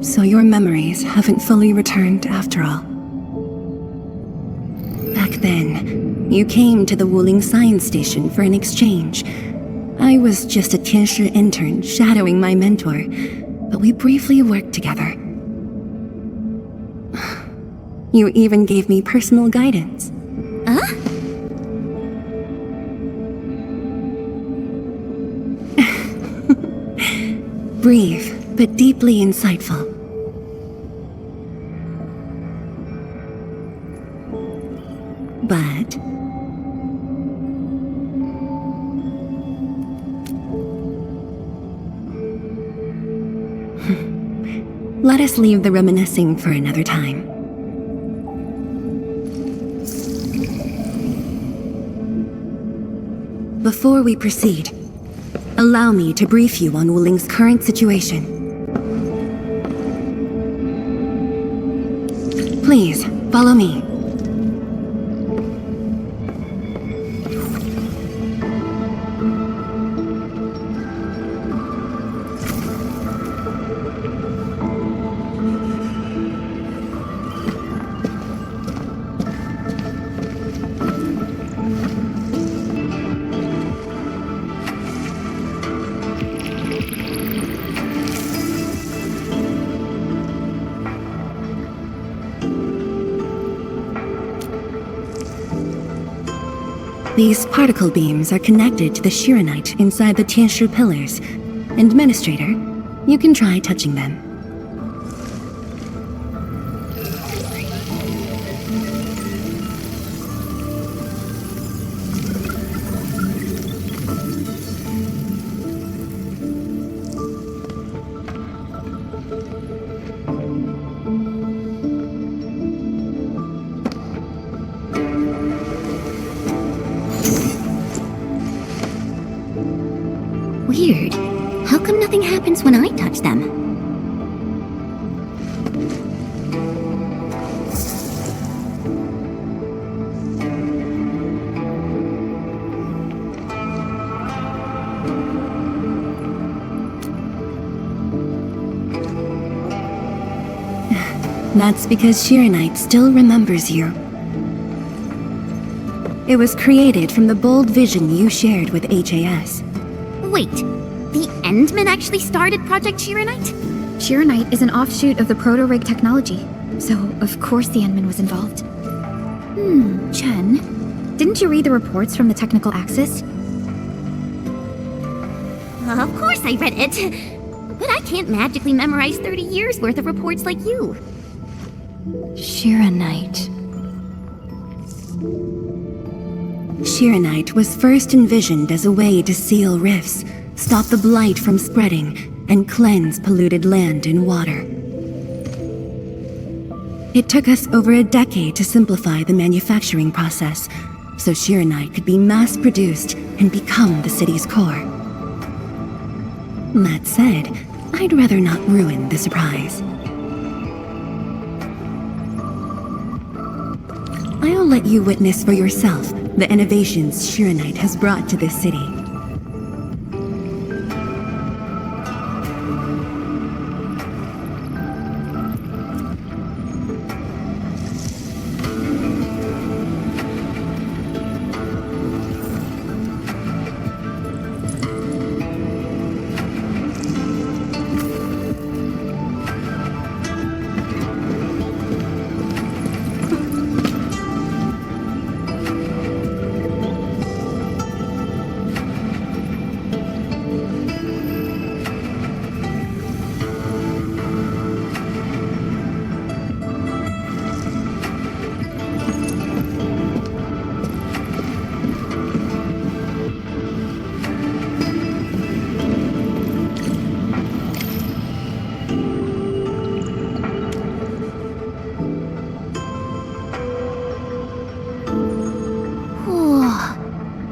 So your memories haven't fully returned after all. Back then, you came to the wuling science station for an exchange. I was just a Tianshi intern shadowing my mentor, but we briefly worked together. You even gave me personal guidance. Huh? Brief, but deeply insightful. But let us leave the reminiscing for another time. Before we proceed, allow me to brief you on Wuling's current situation. Please, follow me. These particle beams are connected to the Shiranite inside the Tianshi pillars. Administrator, you can try touching them. Weird. How come nothing happens when I touch them? That's because Shiranite still remembers you. It was created from the bold vision you shared with HAS. Wait, the Endmen actually started Project Shiranite? Shiranite is an offshoot of the proto-rig technology, so of course the Endman was involved. Chen, didn't you read the reports from the technical axis? Of course I read it, but I can't magically memorize 30 years worth of reports like you. Shiranite. Shiranite was first envisioned as a way to seal rifts, stop the blight from spreading, and cleanse polluted land and water. It took us over a decade to simplify the manufacturing process, so Shiranite could be mass-produced and become the city's core. That said, I'd rather not ruin the surprise. I'll let you witness for yourself the innovations Shiranite has brought to this city.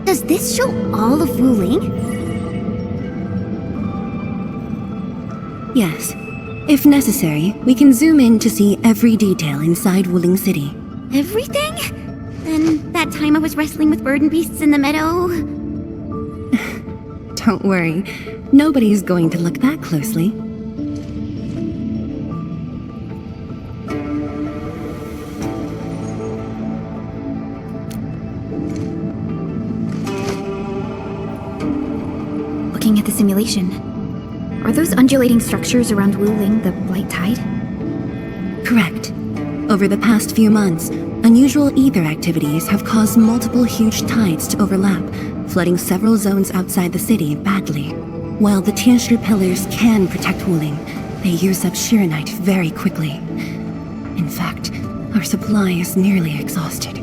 Does this show all of Wuling? Yes. If necessary, we can zoom in to see every detail inside Wuling City. Everything? Then that time I was wrestling with burden beasts in the meadow? Don't worry, nobody's going to look that closely. simulation. Are those undulating structures around Wuling the Blight Tide? Correct. Over the past few months, unusual ether activities have caused multiple huge tides to overlap, flooding several zones outside the city badly. While the Tianshi pillars can protect Wuling, they use up Shiranite very quickly. In fact, our supply is nearly exhausted.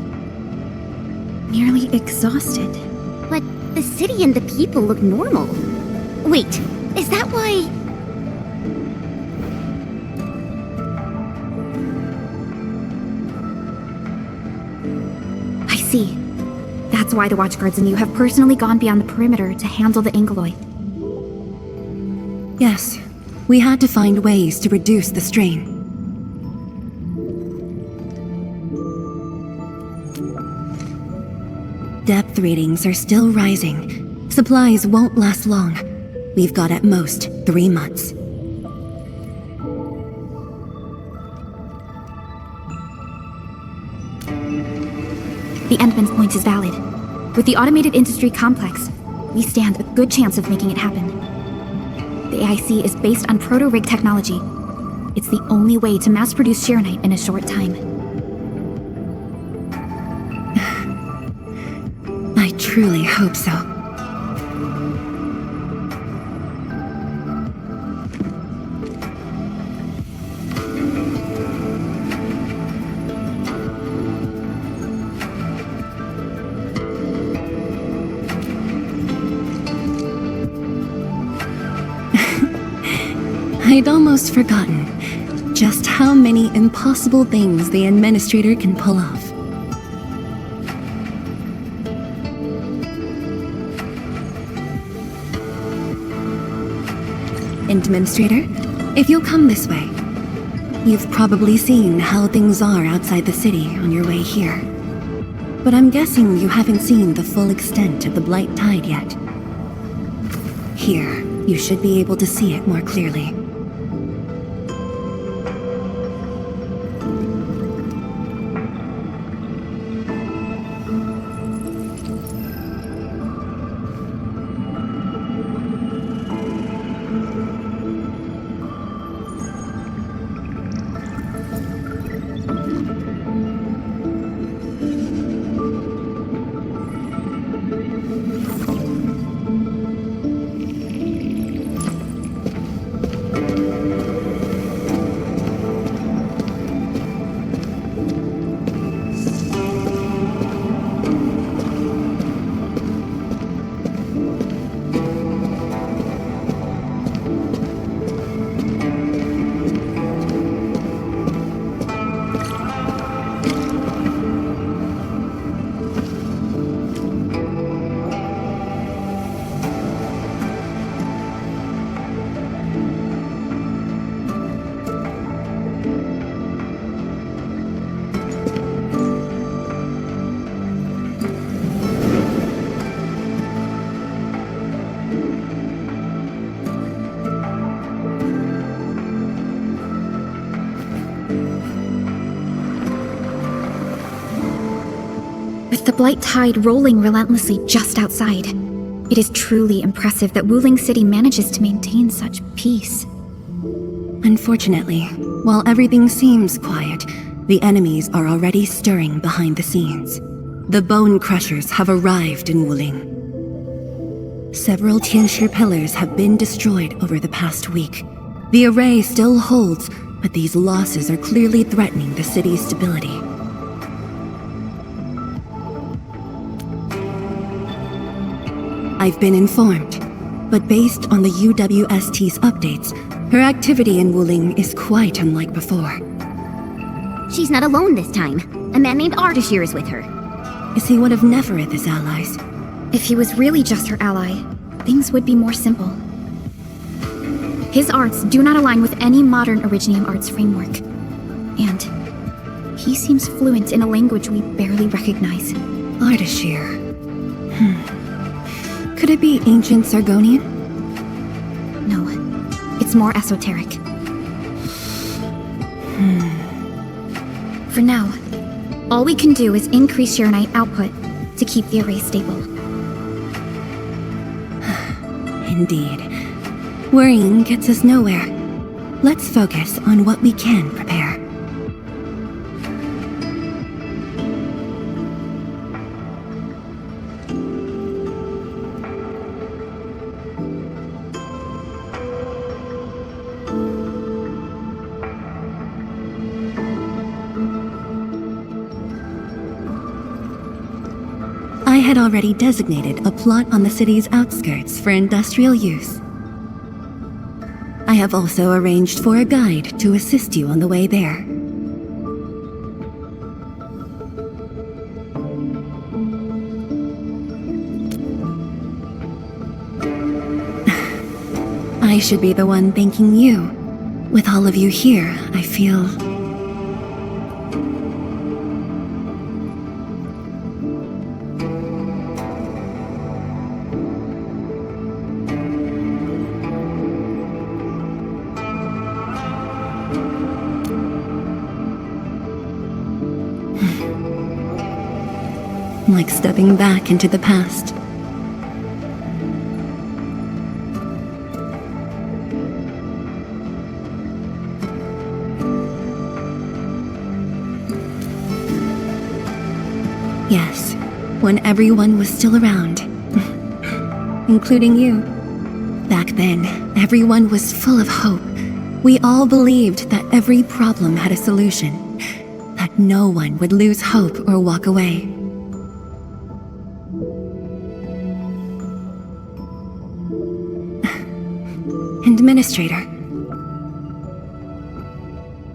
Nearly exhausted. But the city and the people look normal. Wait, is that why... I see. That's why the watchguards and you have personally gone beyond the perimeter to handle the Angeloid. Yes, we had to find ways to reduce the strain. Depth readings are still rising. Supplies won't last long. We've got at most 3 months. The Endman's point is valid. With the automated industry complex, we stand a good chance of making it happen. The AIC is based on proto-rig technology. It's the only way to mass-produce Shiranite in a short time. I truly hope so. I'd almost forgotten just how many impossible things the administrator can pull off. Administrator, if you'll come this way. You've probably seen how things are outside the city on your way here. But I'm guessing you haven't seen the full extent of the Blight Tide yet. Here, you should be able to see it more clearly. With the Blight Tide rolling relentlessly just outside, it is truly impressive that Wuling City manages to maintain such peace. Unfortunately, while everything seems quiet, the enemies are already stirring behind the scenes. The Bone Crushers have arrived in Wuling. Several Tianshi pillars have been destroyed over the past week. The array still holds, but these losses are clearly threatening the city's stability. I've been informed, but based on the UWST's updates, her activity in Wuling is quite unlike before. She's not alone this time. A man named Ardashir is with her. Is he one of Nefereth's allies? If he was really just her ally, things would be more simple. His arts do not align with any modern Originium arts framework. And he seems fluent in a language we barely recognize. Ardashir. Could it be ancient Sargonian? No, it's more esoteric. For now, all we can do is increase Shiranite output to keep the array stable. indeed. Worrying gets us nowhere. Let's focus on what we can prepare. I had already designated a plot on the city's outskirts for industrial use. I have also arranged for a guide to assist you on the way there. I should be the one thanking you. With all of you here, I feel... like stepping back into the past. Yes, when everyone was still around, including you. Back then, everyone was full of hope. We all believed that every problem had a solution, that no one would lose hope or walk away. Administrator,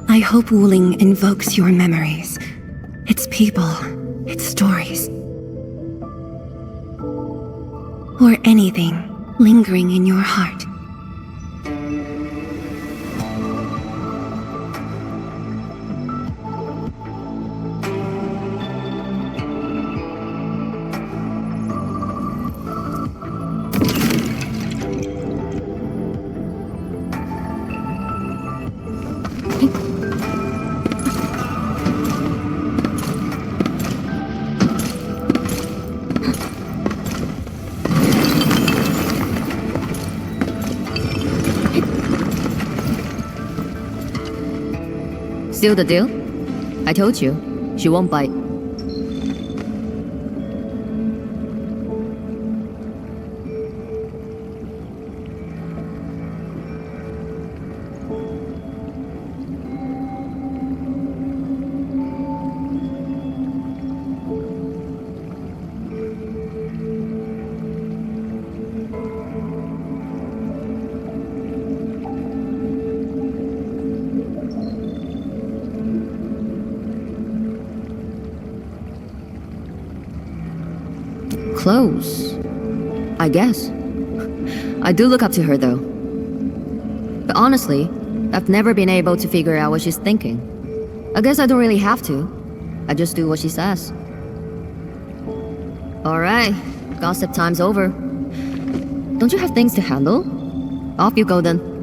I hope Wuling invokes your memories, its people, its stories, or anything lingering in your heart. Seal the deal? I told you, she won't bite. Close, I guess. I do look up to her though. But honestly, I've never been able to figure out what she's thinking. I guess I don't really have to. I just do what she says. Alright, gossip time's over. Don't you have things to handle? Off you go then.